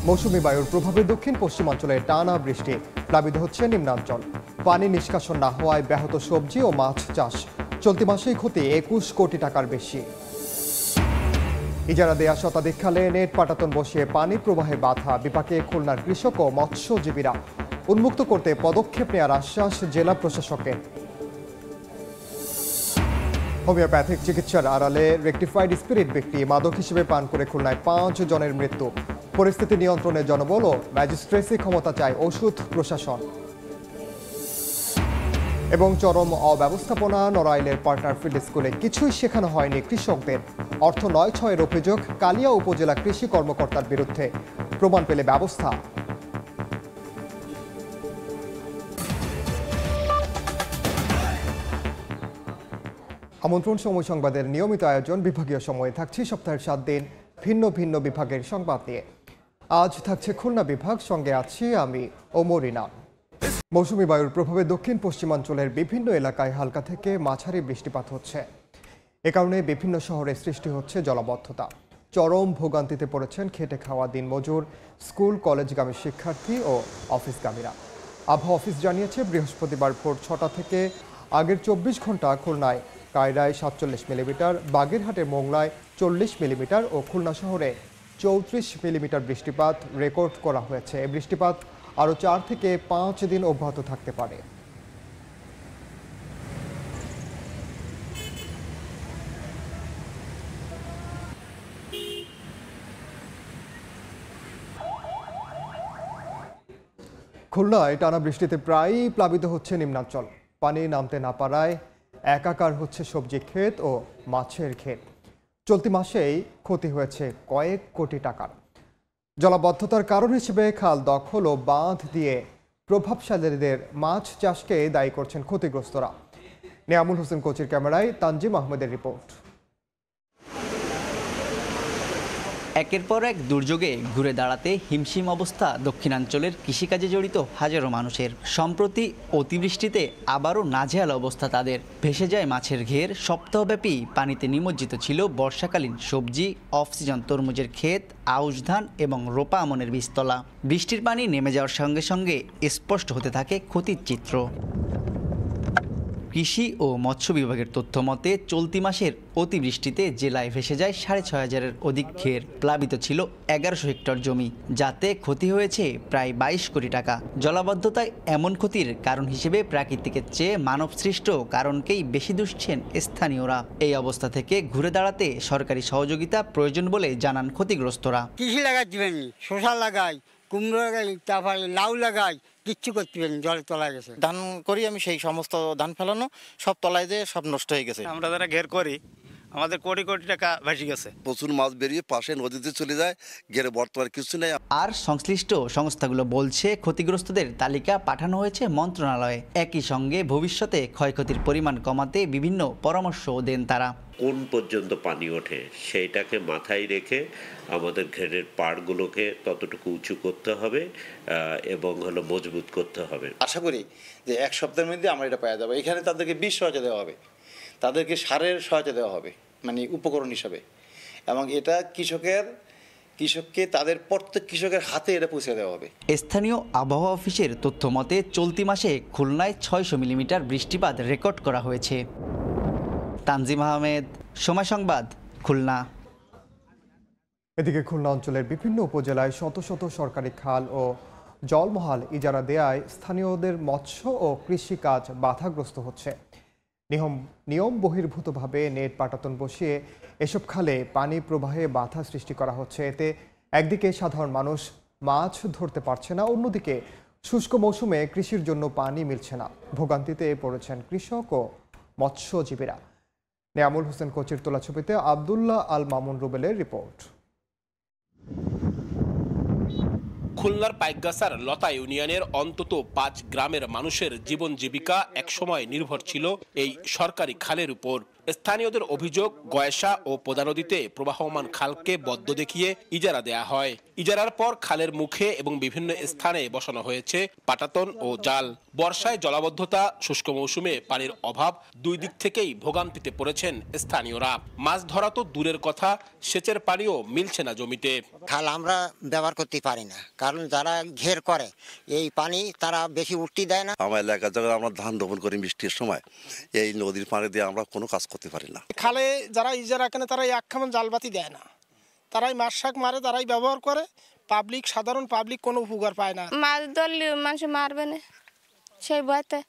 মৌসুমী বায়ুর প্রভাবে দক্ষিণ পশ্চিমাঞ্চলে টানা বৃষ্টি, প্লাবিত হচ্ছে নিম্নাঞ্চল। পানি নিষ্কাশন না হওয়ায় ব্যাহত সবজি ও মাছ চাষ। চলতি মাসেই ক্ষতি ২১ কোটি টাকার বেশি। ইজারা দেয়া শতাধিক খালে নেট পাটাতন বসিয়ে পানি প্রবাহে বাধা, বিপাকে খুলনার কৃষক ও মৎস্যজীবীরা। উন্মুক্ত করতে পদক্ষেপ নেওয়ার আশ্বাস জেলা প্রশাসকের। হোমিওপ্যাথিক চিকিৎসার আড়ালে রেকটিফাইড স্পিরিট ব্যক্তি মাদক হিসেবে পান করে খুলনায় ৫ জনের মৃত্যু। পরিস্থিতি নিয়ন্ত্রণে জনবল ও ম্যাজিস্ট্রেসি ক্ষমতা চায় ওষুধ প্রশাসন। এবং চরম অব্যবস্থাপনা, নড়াইলের পার্টনারফিল্ড স্কুলে কিছুই শেখানো হয়নি কৃষকদের। অর্থ নয় ছয়ের অভিযোগ কালিয়া উপজেলা কৃষি কর্মকর্তার বিরুদ্ধে। প্রমাণ পেলে ব্যবস্থা। আমন্ত্রণ সময় সংবাদের নিয়মিত আয়োজন। বিভাগীয় সময়ে থাকছি সপ্তাহের 7 দিন ভিন্ন ভিন্ন বিভাগের সংবাদ নিয়ে। আজ থাকছে খুলনা বিভাগ, সঙ্গে আছি আমি ওমরিনা। মৌসুমী বায়ুর প্রভাবে দক্ষিণ পশ্চিমাঞ্চলের বিভিন্ন এলাকায় হালকা থেকে মাঝারি বৃষ্টিপাত হচ্ছে। এ কারণে বিভিন্ন শহরে সৃষ্টি হচ্ছে জলাবদ্ধতা। চরম ভোগান্তিতে পড়েছেন খেটে খাওয়া দিনমজুর, স্কুল কলেজগামী শিক্ষার্থী ও অফিসগামীরা। আবহাওয়া অফিস জানিয়েছে, বৃহস্পতিবার ভোর 6টা থেকে আগের 24 ঘন্টা খুলনায় কায়রায় 47 মিলিমিটার, বাগেরহাটে মোংলায় 40 মিলিমিটার ও খুলনা শহরে 34 মিলিমিটার বৃষ্টিপাত রেকর্ড করা হয়েছে। এই বৃষ্টিপাত আরও 4 থেকে 5 দিন অব্যাহত থাকতে পারে। খুলনায় টানা বৃষ্টিতে প্রায়ই প্লাবিত হচ্ছে নিম্নাঞ্চল। পানি নামতে না পারায় একাকার হচ্ছে সবজি ক্ষেত ও মাছের ক্ষেত। চলতি মাসেই ক্ষতি হয়েছে কয়েক কোটি টাকার। জলাবদ্ধতার কারণ হিসেবে খাল দখল ও বাঁধ দিয়ে প্রভাবশালীদের মাছ চাষকে দায়ী করছেন ক্ষতিগ্রস্তরা। নিয়ামুল হোসেন কোচের ক্যামেরায় তানজিম আহমেদের রিপোর্ট। একের পর এক দুর্যোগে ঘুরে দাঁড়াতে হিমশিম অবস্থা দক্ষিণাঞ্চলের কৃষিকাজে জড়িত হাজারো মানুষের। সম্প্রতি অতিবৃষ্টিতে আবারও নাজেহাল অবস্থা তাদের। ভেসে যায় মাছের ঘের, সপ্তাহব্যাপী পানিতে নিমজ্জিত ছিল বর্ষাকালীন সবজি, অফ সিজন তরমুজের ক্ষেত, আউশ ধান এবং রোপা আমনের বীজতলা। বৃষ্টির পানি নেমে যাওয়ার সঙ্গে সঙ্গে স্পষ্ট হতে থাকে ক্ষতির চিত্র। কৃষি ও মৎস্য বিভাগের তথ্য মতে চলতি মাসের অতিবৃষ্টিতে জেলায় ভেসে যায় 6,500-এর অধিক ঘের। প্লাবিত ছিল 1100 হেক্টর জমি, যাতে ক্ষতি হয়েছে প্রায় 22 কোটি টাকা। জলাবদ্ধতায় এমন ক্ষতির কারণ হিসেবে প্রাকৃতিকের চেয়ে মানবসৃষ্ট কারণকেই বেশি দুষছেন স্থানীয়রা। এই অবস্থা থেকে ঘুরে দাঁড়াতে সরকারি সহযোগিতা প্রয়োজন বলে জানান ক্ষতিগ্রস্তরা। কৃষি লাগাই দিবেন, শসা লাগাই, কুমড়ো লাগাই, তারপরে লাউ লাগাই, কিচ্ছু করতে পারেন, জলে তলায় গেছে। ধান করি আমি, সেই সমস্ত ধান ফেলানো সব তলায় দিয়ে সব নষ্ট হয়ে গেছে। আমরা যারা ঘের করি আমাদের কোটি কোটি টাকা ভেসে গেছে। প্রচুর মাছ বেরিয়ে পাশে নদীতে চলে যায়, ঘেরে বর্তমানে কিছু নেই। আর সংশ্লিষ্ট সংস্থাগুলো বলছে ক্ষতিগ্রস্তদের তালিকা পাঠানো হয়েছে মন্ত্রণালয়ে। একই সঙ্গে ভবিষ্যতে ক্ষয়ক্ষতির পরিমাণ কমাতে বিভিন্ন পরামর্শও দেন তারা। কোন পর্যন্ত পানি ওঠে সেইটাকে মাথায় রেখে আমাদের ঘেরের পাড়গুলোকে ততটুকু উঁচু করতে হবে এবং মজবুত করতে হবে। আশা করি যে এক সপ্তাহের মধ্যে আমরা এটা পাওয়া যাবে। এখানে তাদেরকে বীজ সহায়তা দেওয়া হবে, তাদেরকে সারের সহায়তা দেওয়া হবে, মানে উপকরণ হিসাবে, এবং এটা কৃষককে তাদের প্রত্যেক কৃষকের হাতে এটা পৌঁছে দেওয়া হবে। স্থানীয় আবহাওয়া অফিসের তথ্য মতে চলতি মাসে খুলনায় 600 মিলিমিটার বৃষ্টিপাত রেকর্ড করা হয়েছে। তানজিম আহমেদ, সময় সংবাদ, খুলনা। এদিকে খুলনা অঞ্চলের বিভিন্ন উপজেলায় শত শত সরকারি খাল ও জলমহাল ইজারা দেয়ায় স্থানীয়দের মৎস্য ও কৃষিকাজ বাধাগ্রস্ত হচ্ছে। নিয়ম বহির্ভূতভাবে নেট পাটাতন বসিয়ে এসব খালে পানি প্রবাহে বাধা সৃষ্টি করা হচ্ছে। এতে একদিকে সাধারণ মানুষ মাছ ধরতে পারছে না, অন্যদিকে শুষ্ক মৌসুমে কৃষির জন্য পানি মিলছে না। ভোগান্তিতে পড়েছেন কৃষক ও মৎস্যজীবীরা। নিয়ামুল হোসেন কোচের তোলা ছবিতে আবদুল্লাহ আল মামুন রুবেলের রিপোর্ট। খুলনার পাইকগাছার লতা ইউনিয়নের অন্তত 5 গ্রামের মানুষের জীবন জীবিকা একসময় নির্ভর ছিল এই সরকারি খালের উপর। স্থানীয়দের অভিযোগ, গয়েশা ও পোদা নদীতে প্রবাহমান খালকে বদ্ধ দেখিয়ে ইজারা দেয়া হয়। ইজারার পর খালের মুখে এবং বিভিন্ন স্থানে বসানো হয়েছে পাটাতন ও জাল। বর্ষায় জলাবদ্ধতা, শুষ্ক মৌসুমে পানির অভাব, দুই দিক থেকেই ভোগান্তিতে পড়েছেন স্থানীয়রা। মাছ ধরা তো দূরের কথা, সেচের পানিও মিলছে না জমিতে। খাল আমরা ব্যবহার করতে পারি না, কারণ যারা ঘের করে এই পানি তারা বেশি উঠতে দেয় না। আমার এলাকায় যখন আমরা ধান রোপণ করি বৃষ্টির সময়, এই নদীর পানি দিয়ে আমরা কোনো কাজ করতে পারি না। খালে যারা ইজারা কেনে তারা এক খামন জালবাতি দেয় না, তারাই মাছ শাক মারে, তারাই ব্যবহার করে। পাবলিক, সাধারণ পাবলিক কোনো উপকার পায় না। মাছ ধরলে মানুষ মারবে না, সেই ভয়তে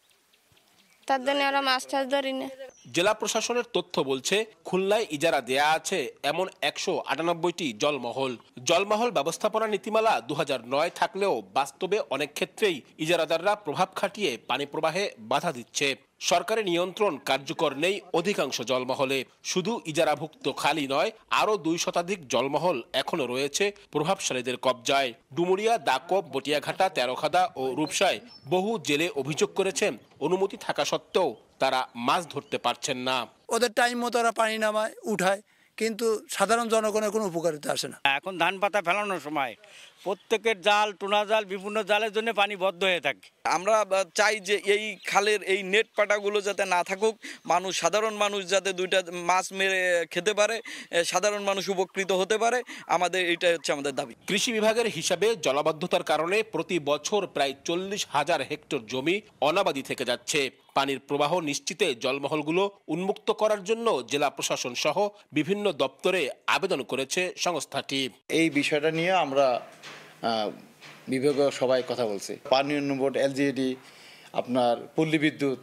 তার জন্য ওরা মাছ টাছ ধরি না। জেলা প্রশাসনের তথ্য বলছে, খুলনায় ইজারা দেয়া আছে এমন 198টি জলমহল। জলমহল ব্যবস্থাপনা নীতিমালা 2009 থাকলেও বাস্তবে অনেক ক্ষেত্রেই ইজারাদাররা প্রভাব খাটিয়ে পানি প্রবাহে বাধা দিচ্ছে। সরকারি নিয়ন্ত্রণ কার্যকর নেই অধিকাংশ জলমহলে। শুধু ইজারাভুক্ত খালই নয়, আরও 2 শতাধিক জলমহল এখনো রয়েছে প্রভাবশালীদের কবজায়। ডুমুরিয়া, দাকব, বটিয়াঘাটা, তেরোখাদা ও রূপসায় বহু জেলে অভিযোগ করেছেন অনুমতি থাকা সত্ত্বেও তারা মাছ ধরতে পারছেন না। ওদের টাইম মতো ওরা পানি নামায়, উঠায়, কিন্তু সাধারণ জনগণের কোনো উপকারিতা আসে না। এখন ধান পাতা ফেলানোর সময় প্রত্যেকের জাল, টুনা জাল, বিভিন্ন জালের জন্য পানি বদ্ধ হয়ে থাকে। আমরা চাই যে এই খালের এই নেট পাটাগুলো যাতে না থাকুক, সাধারণ মানুষ যাতে 2টা মাছ মেরে খেতে পারে, সাধারণ মানুষ উপকৃত হতে পারে। এটাই হচ্ছে আমাদের দাবি। কৃষি বিভাগের হিসাবে জলাবদ্ধতার কারণে প্রতি বছর প্রায় 40,000 হেক্টর জমি অনাবাদি থেকে যাচ্ছে। পানির প্রবাহ নিশ্চিতে জলমহলগুলো উন্মুক্ত করার জন্য জেলা প্রশাসন সহ বিভিন্ন দপ্তরে আবেদন করেছে সংস্থাটি। এই বিষয়টা নিয়ে আমরা বিভাগীয় সবাই কথা বলছি। পানি উন্নয়ন বোর্ড, এলজিইডি, আপনার পল্লী বিদ্যুৎ,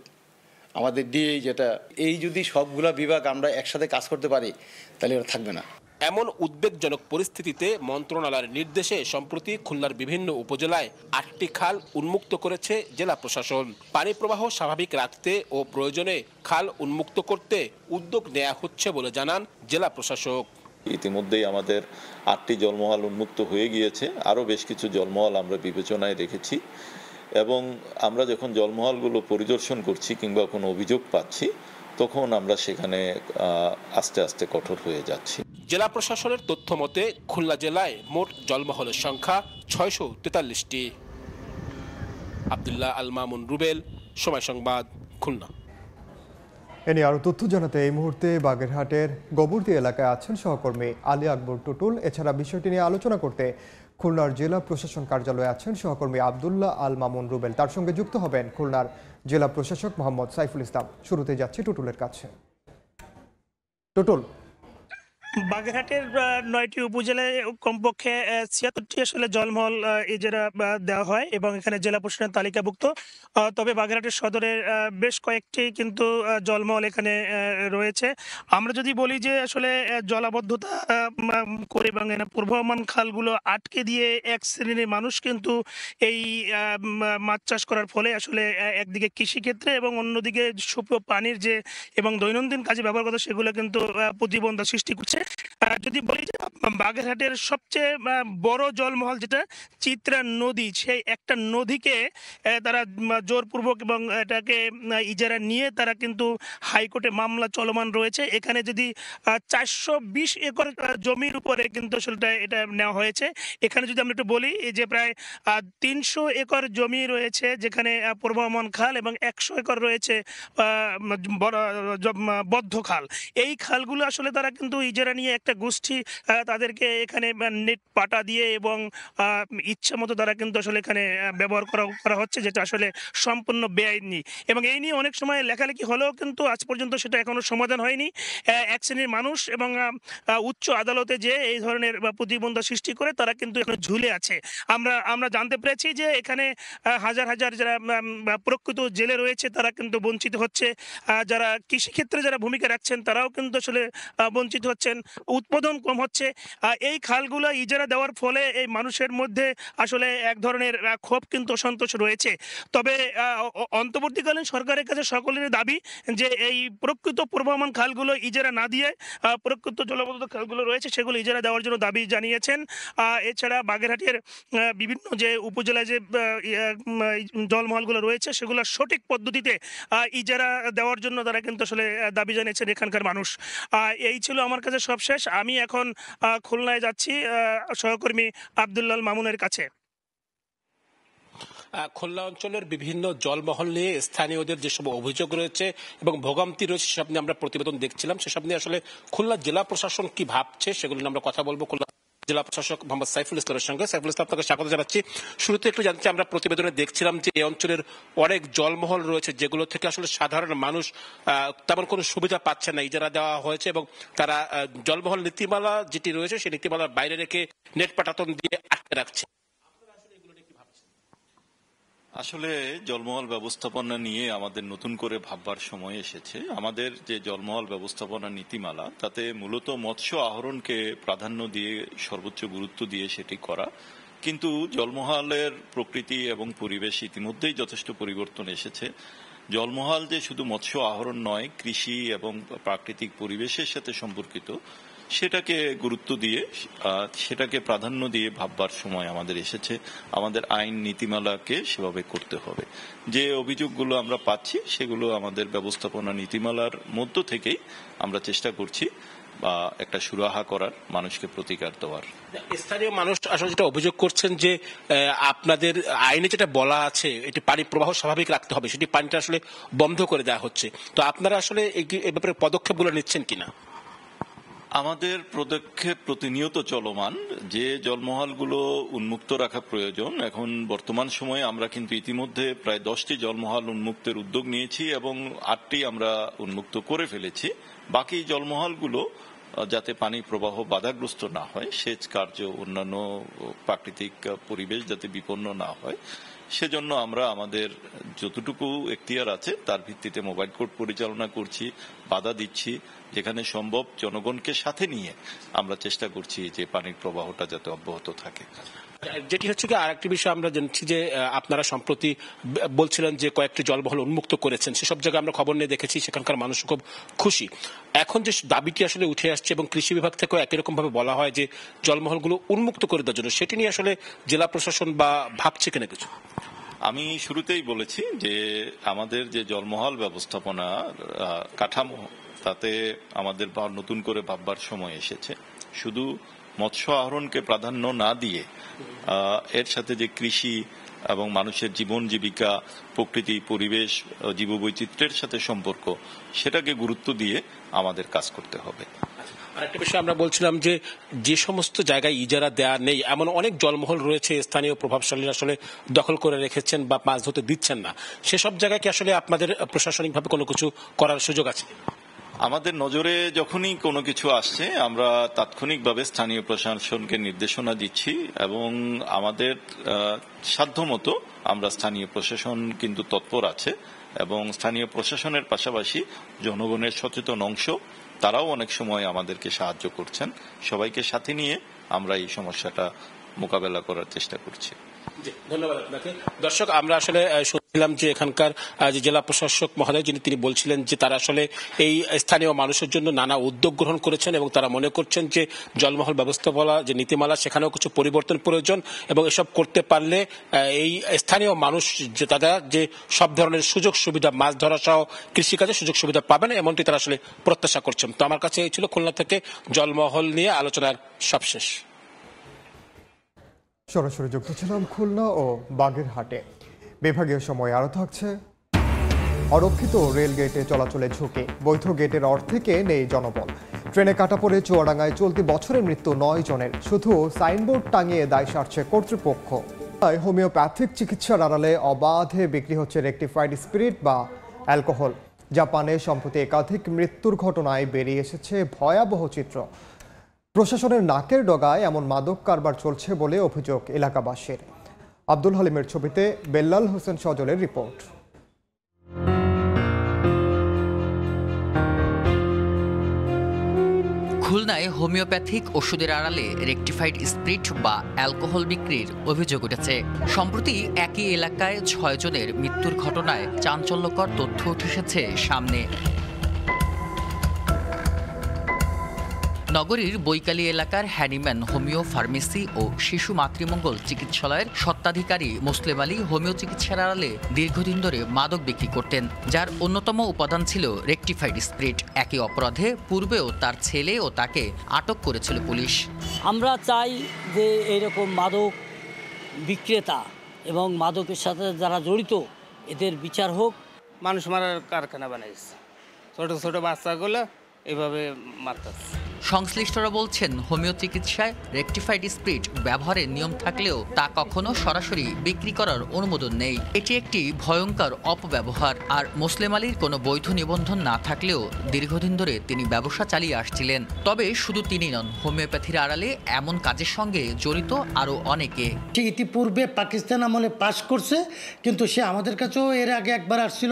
আমাদের ডিএই, যেটা এই যদি সবগুলা বিভাগ আমরা একসাথে কাজ করতে পারি তাহলে ওরা থাকবে না। এমন উদ্বেগজনক পরিস্থিতিতে মন্ত্রণালয়ের নির্দেশে সম্প্রতি খুলনার বিভিন্ন উপজেলায় 8টি খাল উন্মুক্ত করেছে জেলা প্রশাসন। পানি প্রবাহ স্বাভাবিক রাখতে ও প্রয়োজনে খাল উন্মুক্ত করতে উদ্যোগ নেওয়া হচ্ছে বলে জানান জেলা প্রশাসক। ইতিমধ্যেই আমাদের 8টি জলমহল উন্মুক্ত হয়ে গিয়েছে, আরও বেশ কিছু জলমহল আমরা বিবেচনায় রেখেছি এবং আমরা যখন জলমহলগুলো পরিদর্শন করছি কিংবা কোনো অভিযোগ পাচ্ছি তখন আমরা সেখানে আস্তে আস্তে কঠোর হয়ে যাচ্ছি। জেলা প্রশাসনের তথ্য মতে খুলনা জেলায় মোট জলমহলের সংখ্যা 643টি। আব্দুল্লাহ আল মামুন, রুবেল, সময় সংবাদ, খুলনা। এ নিয়ে আরও তথ্য জানাতে এই মুহূর্তে বাগেরহাটের গোবরদী এলাকায় আছেন সহকর্মী আলী আকবর টুটুল। এছাড়া বিষয়টি নিয়ে আলোচনা করতে খুলনার জেলা প্রশাসন কার্যালয়ে আছেন সহকর্মী আব্দুল্লাহ আল মামুন, রুবেল। তার সঙ্গে যুক্ত হবেন খুলনার জেলা প্রশাসক মোহাম্মদ সাইফুল ইসলাম। শুরুতে যাচ্ছি টুটুলের কাছে। টুটুল, বাগেরহাটের 9টি উপজেলায় কমপক্ষে 76টি আসলে জলমহল ইজারা দেওয়া হয় এবং এখানে জেলা প্রশাসনের তালিকাভুক্ত। তবে বাগেরহাটের সদরের বেশ কয়েকটি কিন্তু জলমহল এখানে রয়েছে। আমরা যদি বলি যে আসলে জলাবদ্ধতা করে এবং প্রবাহমান খালগুলো আটকে দিয়ে এক শ্রেণীর মানুষ কিন্তু এই মাছ চাষ করার ফলে আসলে একদিকে কৃষিক্ষেত্রে এবং অন্যদিকে পানির যে এবং দৈনন্দিন কাজে ব্যবহার করতে সেগুলো কিন্তু প্রতিবন্ধক সৃষ্টি করছে। যদি বলি যে বাগেরহাটের সবচেয়ে বড় জলমহল যেটা চিত্রা নদী, সেই একটা নদীকে তারা জোরপূর্বক এবং এটাকে ইজারা নিয়ে তারা কিন্তু হাইকোর্টে মামলা চলমান রয়েছে। এখানে যদি 420 একর জমির উপরে কিন্তু আসলে এটা নেওয়া হয়েছে। এখানে যদি আমরা একটু বলি যে প্রায় 300 একর জমি রয়েছে যেখানে প্রবাহমান খাল এবং 100 একর রয়েছে বদ্ধ খাল। এই খালগুলো আসলে তারা কিন্তু ইজারা নিয়ে একটা গোষ্ঠী তাদেরকে এখানে নেট পাটা দিয়ে এবং ইচ্ছা মতো তারা কিন্তু আসলে এখানে ব্যবহার করা হচ্ছে, যেটা আসলে সম্পূর্ণ বেআইনি। এবং এই নিয়ে অনেক সময় লেখালেখি হলেও কিন্তু আজ পর্যন্ত সেটা এখনো সমাধান হয়নি। এক শ্রেণীর মানুষ এবং উচ্চ আদালতে যে এই ধরনের প্রতিবন্ধক সৃষ্টি করে তারা কিন্তু এখন ঝুলে আছে। আমরা জানতে পেরেছি যে এখানে হাজার হাজার যারা প্রকৃত জেলে রয়েছে তারা কিন্তু বঞ্চিত হচ্ছে। যারা কৃষিক্ষেত্রে যারা ভূমিকা রাখছেন তারাও কিন্তু আসলে বঞ্চিত হচ্ছেন। উৎপাদন কম হচ্ছে। এই খালগুলো ইজারা দেওয়ার ফলে এই মানুষের মধ্যে আসলে এক ধরনের ক্ষোভ কিন্তু অসন্তোষ রয়েছে। তবে অন্তর্বর্তীকালীন সরকারের কাছে সকলের দাবি যে এই প্রকৃত প্রবহমান খালগুলো ইজারা না দিয়ে প্রকৃত জলবদ্ধ খালগুলো রয়েছে সেগুলো ইজারা দেওয়ার জন্য দাবি জানিয়েছেন। এছাড়া বাগেরহাটের বিভিন্ন যে উপজেলায় যে জলমহলগুলো রয়েছে সেগুলো সঠিক পদ্ধতিতে ইজারা দেওয়ার জন্য তারা কিন্তু আসলে দাবি জানিয়েছেন এখানকার মানুষ। এই ছিল আমার কাছে সবশেষ। আমি এখন খুলনায় যাচ্ছি সহকর্মী আব্দুল্লাল মামুনের কাছে। খুলনা অঞ্চলের বিভিন্ন জলমহল নিয়ে স্থানীয়দের যেসব অভিযোগ রয়েছে এবং ভোগান্তি রয়েছে সেসব নিয়ে আমরা প্রতিবেদন দেখছিলাম। সেসব নিয়ে আসলে খুলনা জেলা প্রশাসন কি ভাবছে সেগুলো নিয়ে আমরা কথা বলবো খুলনা জেলা প্রশাসক মোহাম্মদ সাইফুল ইসলামের সঙ্গে। সাইফুল ইসলাম, আপনাকে স্বাগত জানাচ্ছি। শুরুতে একটু জানতে আমরা প্রতিবেদনে দেখছিলাম যে এই অঞ্চলের অনেক জলমহল রয়েছে যেগুলো থেকে আসলে সাধারণ মানুষ তেমন কোনো সুবিধা পাচ্ছে না, ইজারা দেওয়া হয়েছে এবং তারা জলমহল নীতিমালা যেটি রয়েছে সেই নীতিমালার বাইরে রেখে নেট পাটাতন দিয়ে আটকে রাখছে। আসলে জলমহল ব্যবস্থাপনা নিয়ে আমাদের নতুন করে ভাববার সময় এসেছে। আমাদের যে জলমহল ব্যবস্থাপনা নীতিমালা তাতে মূলত মৎস্য আহরণকে প্রাধান্য দিয়ে সর্বোচ্চ গুরুত্ব দিয়ে সেটি করা, কিন্তু জলমহলের প্রকৃতি এবং পরিবেশ ইতিমধ্যেই যথেষ্ট পরিবর্তন এসেছে। জলমহল যে শুধু মৎস্য আহরণ নয়, কৃষি এবং প্রাকৃতিক পরিবেশের সাথে সম্পর্কিত, সেটাকে গুরুত্ব দিয়ে সেটাকে প্রাধান্য দিয়ে ভাববার সময় আমাদের এসেছে। আমাদের আইন নীতিমালাকে সেভাবে করতে হবে। যে অভিযোগগুলো আমরা পাচ্ছি সেগুলো আমাদের ব্যবস্থাপনা নীতিমালার মধ্য থেকেই আমরা চেষ্টা করছি বা একটা সুরাহা করার, মানুষকে প্রতিকার দেওয়ার। স্থানীয় মানুষ আসলে যেটা অভিযোগ করছেন যে আপনাদের আইনে যেটা বলা আছে এটি পানি প্রবাহ স্বাভাবিক রাখতে হবে, সেটি পানিটা আসলে বন্ধ করে দেওয়া হচ্ছে। তো আপনারা আসলে এই ব্যাপারে পদক্ষেপগুলো নিচ্ছেন কিনা? আমাদের পদক্ষেপ প্রতিনিয়ত চলমান। যে জলমহলগুলো উন্মুক্ত রাখা প্রয়োজন, এখন বর্তমান সময়ে আমরা কিন্তু ইতিমধ্যে প্রায় 10টি জলমহল উন্মুক্তের উদ্যোগ নিয়েছি এবং 8টি আমরা উন্মুক্ত করে ফেলেছি। বাকি জলমহলগুলো যাতে পানি প্রবাহ বাধাগ্রস্ত না হয়, সেচ কার্য, অন্যান্য প্রাকৃতিক পরিবেশ যাতে বিপন্ন না হয়, সেজন্য আমরা আমাদের যতটুকু এখতিয়ার আছে তার ভিত্তিতে মোবাইল কোর্ট পরিচালনা করছি, বাধা দিচ্ছি। যেখানে সম্ভব জনগণকে সাথে নিয়ে আমরা চেষ্টা করছি যে পানির প্রবাহটা যাতে অব্যাহত থাকে। যেটি হচ্ছে কি আরেকটি বিষয় আমরা জানছি যে আপনারা সম্প্রতি বলছিলেন যে কয়েকটি জলমহল উন্মুক্ত করেছেন, সেসব জায়গায় আমরা খবর নিয়ে দেখেছি সেখানকার মানুষ খুব খুশি। এখন যে দাবিটি আসলে উঠে আসছে এবং কৃষি বিভাগ থেকেও একই রকম ভাবে বলা হয় যে জলমহলগুলো উন্মুক্ত করে দেওয়ার জন্য, সেটি নিয়ে আসলে জেলা প্রশাসন বা ভাবছে কিনা কিছু? আমি শুরুতেই বলেছি যে আমাদের যে জলমহল ব্যবস্থাপনা কাঠামো, তাতে আমাদের নতুন করে ভাববার সময় এসেছে। শুধু মৎস্য আহরণকে প্রাধান্য না দিয়ে এর সাথে যে কৃষি এবং মানুষের জীবন জীবিকা, প্রকৃতি, পরিবেশ, জীববৈচিত্র্যের সাথে সম্পর্ক, সেটাকে গুরুত্ব দিয়ে আমাদের কাজ করতে হবে। আরেকটা বিষয় আমরা বলছিলাম যে সমস্ত জায়গায় ইজারা দেয়া নেই এমন অনেক জলমহল রয়েছে স্থানীয় প্রভাবশালীরা আসলে দখল করে রেখেছেন বা মাছ ধরতে দিচ্ছেন না, সেসব জায়গায় কি আসলে আপনাদের প্রশাসনিকভাবে কোনো কিছু করার সুযোগ আছে? আমাদের নজরে যখনই কোনো কিছু আসছে আমরা তাৎক্ষণিকভাবে স্থানীয় প্রশাসনকে নির্দেশনা দিচ্ছি এবং আমাদের সাধ্যমতো আমরা স্থানীয় প্রশাসন কিন্তু তৎপর আছে এবং স্থানীয় প্রশাসনের পাশাপাশি জনগণের সচেতন অংশ, তারাও অনেক সময় আমাদেরকে সাহায্য করছেন। সবাইকে সাথে নিয়ে আমরা এই সমস্যাটা মোকাবেলা করার চেষ্টা করছি। ধন্যবাদ আপনাকে। দর্শক, আমরা আসলে শুনছিলাম যে এখানকার যে জেলা প্রশাসক মহোদয় তিনি বলছিলেন যে তারা আসলে এই স্থানীয় মানুষের জন্য নানা উদ্যোগ গ্রহণ করেছেন এবং তারা মনে করছেন যে জলমহল ব্যবস্থাপনা যে নীতিমালা সেখানেও কিছু পরিবর্তন প্রয়োজন এবং এসব করতে পারলে এই স্থানীয় মানুষ যে তারা যে সব ধরনের সুযোগ সুবিধা, মাছ ধরা সহ কৃষিকাজে সুযোগ সুবিধা পাবেন এমনটি তারা আসলে প্রত্যাশা করছেন। তো আমার কাছে এই ছিল খুলনা থেকে জলমহল নিয়ে আলোচনার সবশেষ। সরাসরি যুক্ত ছিলাম খুলনা ও বাগেরহাটে। বিভাগীয় সময় আরও থাকছে। অরক্ষিত রেল গেটে চলাচলে ঝুঁকি, বৈধ গেটের অর্ধেকে নেই জনবল। ট্রেনে কাটা পড়ে চুয়াডাঙ্গায় চলতি বছরে মৃত্যু 9 জনের, শুধু সাইনবোর্ড টাঙিয়ে দায় সারছে কর্তৃপক্ষ। হোমিওপ্যাথিক চিকিৎসার আড়ালে অবাধে বিক্রি হচ্ছে রেকটিফাইড স্পিরিট বা অ্যালকোহল। জাপানে সম্প্রতি একাধিক মৃত্যুর ঘটনায় বেরিয়ে এসেছে ভয়াবহ চিত্র। প্রশাসনের নাকের ডগায় এমন মাদক কারবার চলছে বলে অভিযোগ এলাকাবাসীর। আব্দুল হালিমের ছবিতে বেল্লাল হোসেন সজলের রিপোর্ট। খুলনায় হোমিওপ্যাথিক ওষুধের আড়ালে রেকটিফাইড স্পিরিট বা অ্যালকোহল বিক্রির অভিযোগ উঠেছে। সম্প্রতি একই এলাকায় 6 জনের মৃত্যুর ঘটনায় চাঞ্চল্যকর তথ্য উঠে এসেছে সামনে। নগরীর বৈকালী এলাকার হ্যানিম্যান হোমিও ফার্মেসি ও শিশু মাতৃমঙ্গল চিকিৎসালয়ের স্বত্বাধিকারী মুসলিম আলী হোমিও চিকিৎসার আড়ালে দীর্ঘদিন ধরে মাদক বিক্রি করতেন, যার অন্যতম উপাদান ছিল রেকটিফাইড স্পিরিট। একই অপরাধে পূর্বেও তার ছেলে ও তাকে আটক করেছিল পুলিশ। আমরা চাই যে এইরকম মাদক বিক্রেতা এবং মাদকের সাথে যারা জড়িত এদের বিচার হোক। মানুষ মারার কারখানা বানাইছে, ছোট ছোট বাচ্চাগুলো এভাবে মারতেছে। সংশ্লিষ্টরা বলছেন, হোমিও চিকিৎসায় রেকটিফাইড স্পিরিট ব্যবহারের নিয়ম থাকলেও তা কখনো সরাসরি বিক্রি করার অনুমোদন নেই। এটি একটি ভয়ঙ্কর অপব্যবহার। আর মুসলিম আলীর কোনো বৈধ নিবন্ধন না থাকলেও দীর্ঘদিন ধরে তিনি ব্যবসা চালিয়ে আসছিলেন। তবে শুধু তিনি নন, হোমিওপ্যাথির আড়ালে এমন কাজের সঙ্গে জড়িত আরও অনেকে। সে ইতিপূর্বে পাকিস্তান আমলে পাস করছে, কিন্তু সে আমাদের কাছেও এর আগে একবার আসছিল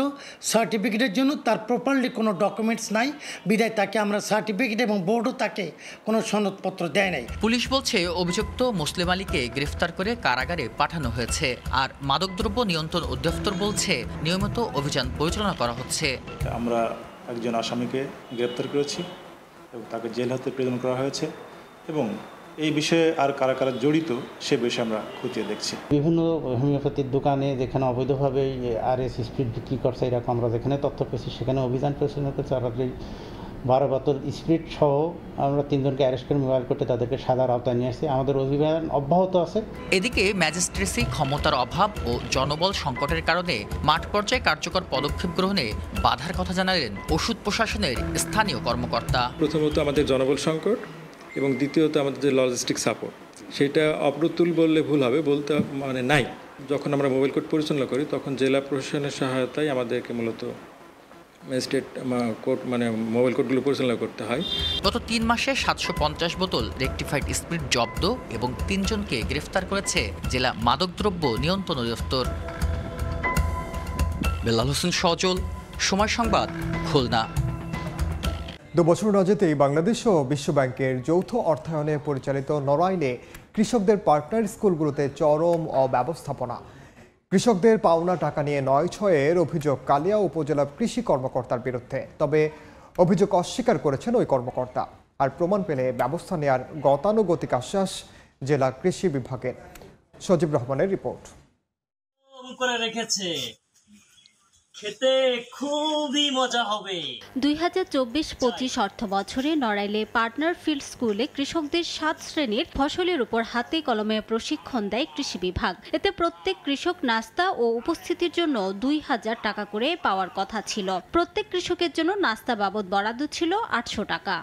সার্টিফিকেটের জন্য। তার প্রপারলি কোনো ডকুমেন্টস নাই, বিদায় তাকে আমরা সার্টিফিকেট এবং বোর্ডও তাকে কোনো সনদপত্র দেয় নাই। পুলিশ বলছে, অভিযুক্ত মুসলিম আলীকে গ্রেফতার করে কারাগারে পাঠানো হয়েছে। আর মাদকদ্রব্য নিয়ন্ত্রণ অধিদপ্তর বলছে, নিয়মিত অভিযান পরিচালনা করা হচ্ছে। আমরা একজন আসামিকে গ্রেফতার করেছি এবং তাকে জেল হাজতে প্রেরণ করা হয়েছে এবং এই বিষয়ে আর কারা কারা জড়িত সে বিষয়ে আমরা খতিয়ে দেখছি। বিভিন্ন হোমিওপ্যাথির দোকানে যেখানে অবৈধভাবে আরএস স্পিরিট বিক্রি করছে, এরকম আমরা যেখানে তথ্য পেয়েছি সেখানে অভিযান পরিচালনা করছি। আর 12 বোতল স্পিরিট সহ আমরা 3 জনকে অ্যারেস্ট করে মোবাইল করতে তাদেরকে সাদার আওতায় নিয়ে আসছি। আমাদের অভিযান অব্যাহত আছে। এদিকে ম্যাজিস্ট্রেসি ক্ষমতার অভাব ও জনবল সংকটের কারণে মাঠ পর্যায়ে কার্যকর পদক্ষেপ গ্রহণে বাধার কথা জানালেন ওষুধ প্রশাসনের স্থানীয় কর্মকর্তা। প্রথমত আমাদের জনবল সংকট এবং দ্বিতীয়ত আমাদের যে লজিস্টিক সাপোর্ট, সেটা অপ্রতুল বললে ভুল হবে, বলতে মানে নাই। যখন আমরা মোবাইল কোর্ট পরিচালনা করি তখন জেলা প্রশাসনের সহায়তায় আমাদেরকে মূলত ম্যাজিস্ট্রেট কোর্ট মানে মোবাইল কোর্টগুলো পরিচালনা করতে হয়। গত 3 মাসে 750 বোতল রেকটিফাইড স্পিরিট জব্দ এবং 3 জনকে গ্রেফতার করেছে জেলা মাদকদ্রব্য নিয়ন্ত্রণ অধিদপ্তর। বেলাল হোসেন সজল, সময় সংবাদ, খুলনা। 2 বছর না যেতেই বাংলাদেশ ও বিশ্বব্যাংকের যৌথ অর্থায়নে পরিচালিত নড়াইলে কৃষকদের পার্টনার স্কুলগুলোতে চরম অব্যবস্থাপনা। কৃষকদের পাওনা টাকা নিয়ে 9-6-এর অভিযোগ কালিয়া উপজেলা কৃষি কর্মকর্তার বিরুদ্ধে। তবে অভিযোগ অস্বীকার করেছেন ওই কর্মকর্তা। আর প্রমাণ পেলে ব্যবস্থা নেওয়ার গতানুগতিক আশ্বাস জেলা কৃষি বিভাগের। সজীব রহমানের রিপোর্ট। খেতে খুবই মজা হবে। 2024-25 অর্থ বছরে নড়াইলে পার্টনার ফিল্ড স্কুলে কৃষকদের 7 শ্রেণীর ফসলের উপর হাতে কলমে প্রশিক্ষণ দেয় কৃষি বিভাগ। এতে প্রত্যেক কৃষক নাস্তা ও উপস্থিতির জন্য 2000 টাকা করে পাওয়ার কথা ছিল। প্রত্যেক কৃষকের জন্য নাস্তা বাবদ বরাদ্দ ছিল 800 টাকা।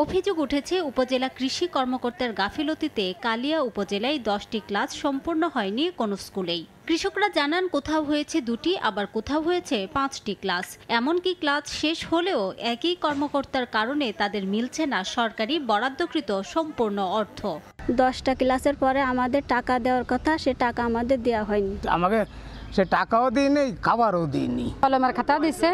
অভিযোগ উঠেছে উপজেলা কৃষি কর্মকর্তার গাফিলতিতে কালিয়া উপজেলায় 10টি ক্লাস সম্পূর্ণ হয়নি কোনো স্কুলেই। কৃষকরা জানান, কোথাও হয়েছে 2টি, আবার কোথাও হয়েছে 5টি ক্লাস। এমনকি ক্লাস শেষ হলেও একই কর্মকর্তার কারণে তাদের মিলছে না সরকারি বরাদ্দকৃত সম্পূর্ণ অর্থ। 10টা ক্লাসের পরে আমাদের টাকা দেওয়ার কথা, সে টাকা আমাদের দেওয়া হয়নি। আমাকে সে টাকাও দিইনি, খাবারও দিইনি। কলমের খাতা দিছে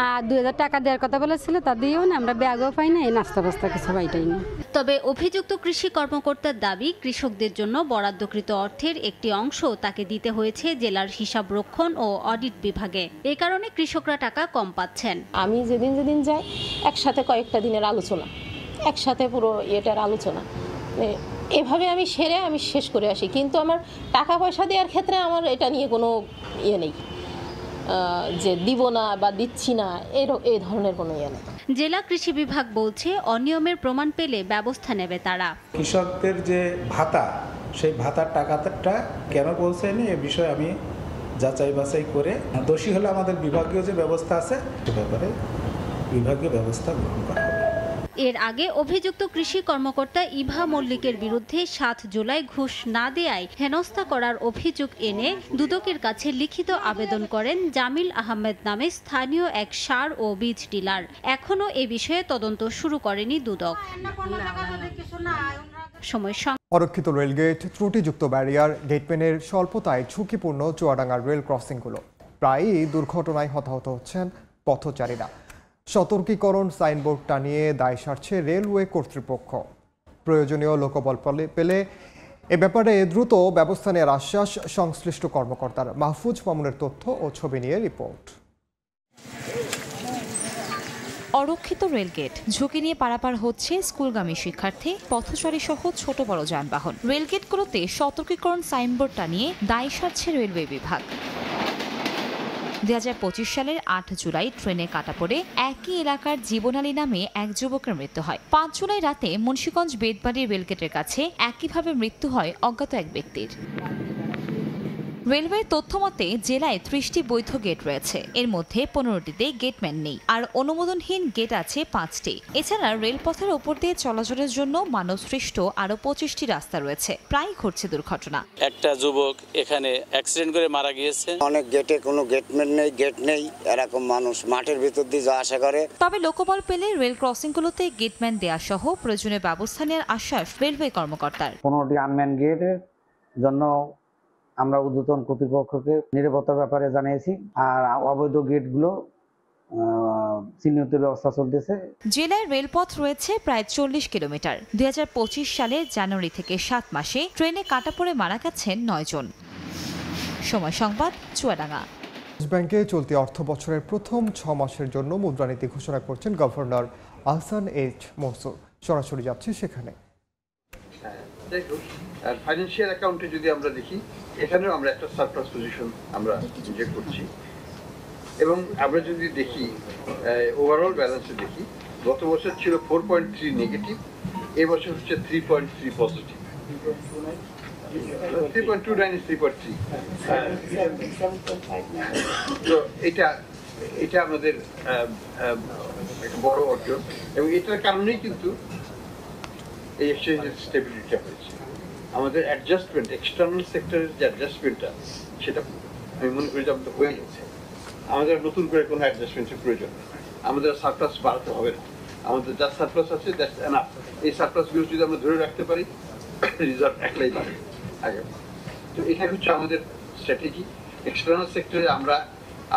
আর 2000 টাকা দেওয়ার কথা বলেছিল, তা দিয়েও না, আমরা ব্যাগও পাই না, এই নাস্তা বাস্তা কিছু পাইটাই না। তবে অভিযুক্ত কৃষি কর্মকর্তার দাবি, কৃষকদের জন্য বরাদ্দকৃত অর্থের একটি অংশ তাকে দিতে হয়েছে জেলার হিসাব রক্ষণ ও অডিট বিভাগে। এ কারণে কৃষকরা টাকা কম পাচ্ছেন। আমি যেদিন যাই একসাথে কয়েকটা দিনের আলোচনা, একসাথে পুরো এটার আলোচনা, এভাবে আমি শেষ করে আসি। কিন্তু আমার টাকা পয়সা দেওয়ার ক্ষেত্রে আমার এটা নিয়ে কোনো ইয়ে নেই যে দিব না বা দিচ্ছি না, এই ধরনের কোনো ইয়ে নেই। জেলা কৃষি বিভাগ বলছে, অনিয়মের প্রমাণ পেলে ব্যবস্থা নেবে তারা। কৃষকদের যে ভাতা, সেই ভাতার টাকাটা কেন পৌঁছায়নি এ বিষয়ে আমি যাচাই বাছাই করে দোষী হলে আমাদের বিভাগীয় যে ব্যবস্থা আছে সে ব্যাপারে বিভাগীয় ব্যবস্থা গ্রহণ করা হবে। এর আগে অভিযুক্ত কৃষি কর্মকর্তা ইভা মল্লিকের বিরুদ্ধে 7 জুলাই ঘুষ না দেয়ায় হেনস্থা করার অভিযোগ এনে দুদকের কাছে লিখিত আবেদন করেন জামিল আহমেদ নামে স্থানীয় এক সার ও বীজ ডিলার। এখনও এ বিষয়ে তদন্ত শুরু করেনি দুদক। অরক্ষিত রেলগেট, ত্রুটিযুক্ত ব্যারিয়ার, গেটম্যানের স্বল্পতায় ঝুঁকিপূর্ণ চুয়াডাঙ্গার রেল ক্রসিংগুলো। প্রায়ই দুর্ঘটনায় হতাহত হচ্ছেন পথচারীরা। সতর্কীকরণ সাইনবোর্ড টানিয়ে দায় সারছে রেলওয়ে কর্তৃপক্ষ। প্রয়োজনীয় লোকবল পেলে এ ব্যাপারে দ্রুত ব্যবস্থা নেওয়ার আশ্বাস সংশ্লিষ্ট কর্মকর্তার। মাহফুজ মামুনের তথ্য ও ছবি নিয়ে রিপোর্ট। অরক্ষিত রেলগেট, ঝুঁকি নিয়ে পারাপার হচ্ছে স্কুলগামী শিক্ষার্থী, পথচারী সহ ছোট বড় যানবাহন। রেলগেটগুলোতে সতর্কীকরণ সাইনবোর্ড টানিয়ে দায় সারছে রেলওয়ে বিভাগ। 2025 সালের 8 জুলাই ট্রেনে কাটা পড়ে একই এলাকার জীবন আলী নামে এক যুবকের মৃত্যু হয়। 5 জুলাই রাতে মুন্সিগঞ্জ বেতবাড়ির রেলগেটের কাছে একইভাবে মৃত্যু হয় অজ্ঞাত এক ব্যক্তির। রেলওয়ের তথ্য মতে জেলায় 30টি বৈধ গেট রয়েছে, এর মধ্যে 15টিতে গেটম্যান নেই, আর অনুমোদনহীন গেট আছে 5টি। এছাড়া রেলপথের ওপর দিয়ে চলাচলের জন্য মানব সৃষ্ট আরো 25টি রাস্তা রয়েছে। প্রায় ঘটছে দুর্ঘটনা। একটা যুবক এখানে অ্যাক্সিডেন্ট করে মারা গিয়েছে। অনেক গেটে কোনো গেটম্যান নেই, গেট নেই, এরকম মানুষ মাঠের ভিতর দিয়ে যাওয়া আসা করে। তবে লোকবল পেলে রেল ক্রসিংগুলোতে গেটম্যান দেয়া সহ প্রয়োজনীয় ব্যবস্থা নেওয়ার আশ্বাস রেলওয়ে কর্মকর্তার। 15টি আনম্যান গেটের জন্য আমরা ঊর্ধ্বতন কর্তৃপক্ষকে নিরাপত্তার ব্যাপারে জানিয়েছি, আর অবৈধ গেটগুলো চিহ্নিতের ব্যবস্থা চলতেছে। জেলায় রেলপথ রয়েছে প্রায় 40 কিলোমিটার। 2025 সালের জানুয়ারি থেকে 7 মাসে ট্রেনে কাটা পড়ে মারা গেছেন 9 জন। সময় সংবাদ, চুয়াডাঙ্গা। ব্যাংকে চলতি অর্থ বছরের প্রথম 6 মাসের জন্য মুদ্রানীতি ঘোষণা করছেন গভর্নর আহসান এইচ মনসুর। সরাসরি যাচ্ছে সেখানে। ফাইন্যান্সিয়াল অ্যাকাউন্টে যদি আমরা দেখি, এখানেও আমরা একটা সারপ্লাস পজিশন আমরা ইনজেক্ট করছি, এবং আমরা যদি দেখি ওভারঅল ব্যালেন্সে দেখি, গত বছর ছিল 4.3 নেগেটিভ, এই বছর হচ্ছে 3.3 পজিটিভ। 3.29 3.3। তো এটা আমাদের একটা বড় অর্জন, এবং এটার কারণেই কিন্তু এই এক্সচেঞ্জের স্টেবিলিটিটা হয়েছে। আমাদের অ্যাডজাস্টমেন্ট, এক্সটার্নাল সেক্টরের যে অ্যাডজাস্টমেন্টটা, সেটা আমি মনে করি যে আমাদের হয়ে গেছে। আমাদের নতুন করে কোনো অ্যাডজাস্টমেন্টের প্রয়োজন নেই, আমাদের সারপ্লাস বাড়াতে হবে না। আমাদের যা সারপ্লাস আছে দ্যাটস এনাফ। এই সারপ্লাসগুলো যদি আমরা ধরে রাখতে পারি, রিজার্ভ একলাই বাড়বে আগে। তো এটা হচ্ছে আমাদের স্ট্র্যাটেজি। এক্সটার্নাল সেক্টরে আমরা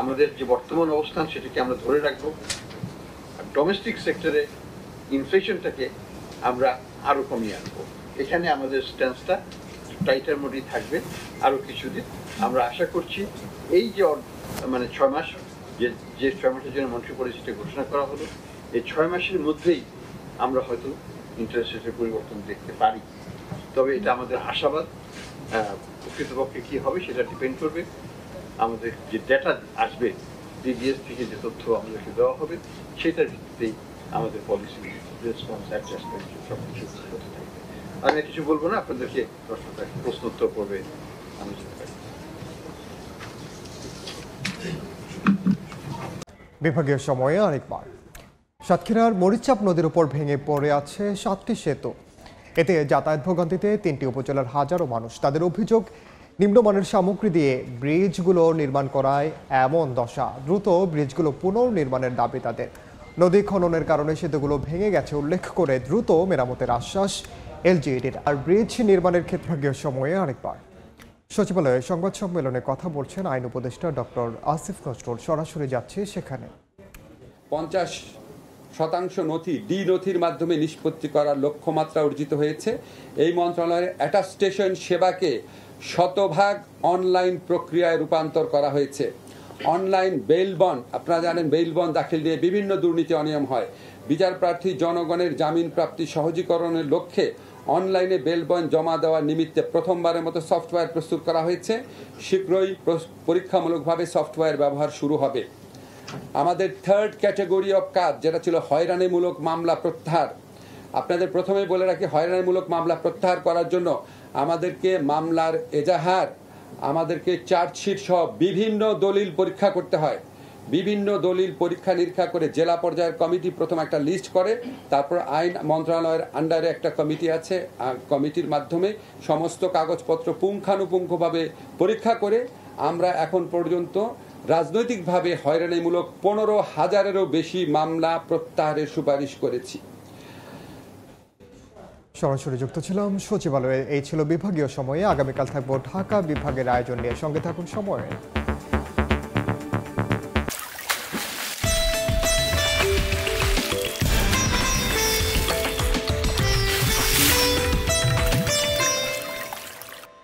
আমাদের যে বর্তমান অবস্থান সেটাকে আমরা ধরে রাখবো, আর ডোমেস্টিক সেক্টরে ইনফ্লেশনটাকে আমরা আরও কমিয়ে আনবো। এখানে আমাদের স্ট্যান্সটা টাইটার মোডেই থাকবে আরও কিছুদিন। আমরা আশা করছি এই যে 6 মাস, যে 6 মাসের জন্য মন্ত্রী পরিস্থিতি ঘোষণা করা হলো, এই 6 মাসের মধ্যেই আমরা হয়তো ইন্টারেস্ট রেটের পরিবর্তন দেখতে পারি। তবে এটা আমাদের আশাবাদ। প্রকৃতপক্ষে কী হবে সেটা ডিপেন্ড করবে আমাদের যে ডেটা আসবে, ডিডিএস থেকে যে তথ্য আমাদেরকে দেওয়া হবে, সেটার ভিত্তিতেই আমাদের পলিসি রেসপন্স, অ্যাডজাস্টমেন্ট সব কিছু হতে থাকবে। আমি কিছু বলবো না, আপনাদেরকে প্রশ্ন উত্তর করবে আমি যেতে পারি। বিভাগীয় সময়ে আরেকবার সাতক্ষীরার মরিচাপ নদীর উপর ভেঙে পড়ে আছে 7টি সেতু। এতে যাতায়াত ভোগান্তিতে 3টি উপজেলার হাজারো মানুষ। তাদের অভিযোগ, নিম্নমানের সামগ্রী দিয়ে ব্রিজগুলো নির্মাণ করায় এমন দশা। দ্রুত ব্রিজগুলো পুনর্নির্মাণের দাবি তাদের। নদী খননের কারণে সেতুগুলো ভেঙে গেছে উল্লেখ করে দ্রুত মেরামতের আশ্বাস এলজিইডির। আর ব্রিজ নির্মাণের ক্ষেত্রে বিভাগীয় সময়ে আরেকবার সচিবালয়ে সংবাদ সম্মেলনে কথা বলছেন আইন উপদেষ্টা ডক্টর আসিফ নজরুল। সরাসরি যাচ্ছে সেখানে। 50% নথি ডি নথির মাধ্যমে নিষ্পত্তি করার লক্ষ্যমাত্রা অর্জিত হয়েছে। এই মন্ত্রণালয়ের অ্যাটাস্টেশন সেবাকে 100% অনলাইন প্রক্রিয়ায় রূপান্তর করা হয়েছে। অনলাইন বেইল বন্ড, আপনারা জানেন বেইল বন্ড দাখিল নিয়ে বিভিন্ন দুর্নীতি অনিয়ম হয়। বিচার প্রার্থী জনগণের জামিন প্রাপ্তি সহজীকরণের লক্ষ্যে অনলাইনে বেল বন্ড জমা দেওয়ার নিমিত্তে প্রথমবারের মতো সফটওয়্যার প্রস্তুত করা হয়েছে। শীঘ্রই পরীক্ষামূলকভাবে সফটওয়্যার ব্যবহার শুরু হবে। আমাদের 3rd ক্যাটাগরি অফ কাজ, যেটা ছিল হয়রানিমূলক মামলা প্রত্যাহার, আপনাদের প্রথমে বলে রাখি, হয়রানিমূলক মামলা প্রত্যাহার করার জন্য আমাদেরকে মামলার এজাহার, আমাদেরকে চার্জশিট সহ বিভিন্ন দলিল পরীক্ষা করতে হয়। বিভিন্ন দলিল পরীক্ষা নিরীক্ষা করে জেলা পর্যায়ের কমিটি প্রথম একটা লিস্ট করে, তারপর আইন মন্ত্রণালয়ের আন্ডারে একটা কমিটি আছে, কমিটির মাধ্যমে সমস্ত কাগজপত্র পুঙ্খানুপুঙ্খভাবে পরীক্ষা করে আমরা এখন পর্যন্ত রাজনৈতিকভাবে হয়রানিমূলক 15,000-এরও বেশি মামলা প্রত্যাহারের সুপারিশ করেছি। সরাসরি যুক্ত ছিলাম সচিবালয়ে। এই ছিল বিভাগীয় সময়ে। আগামীকাল থাকবো ঢাকা বিভাগের আয়োজন নিয়ে। সঙ্গে থাকুন সময়ে।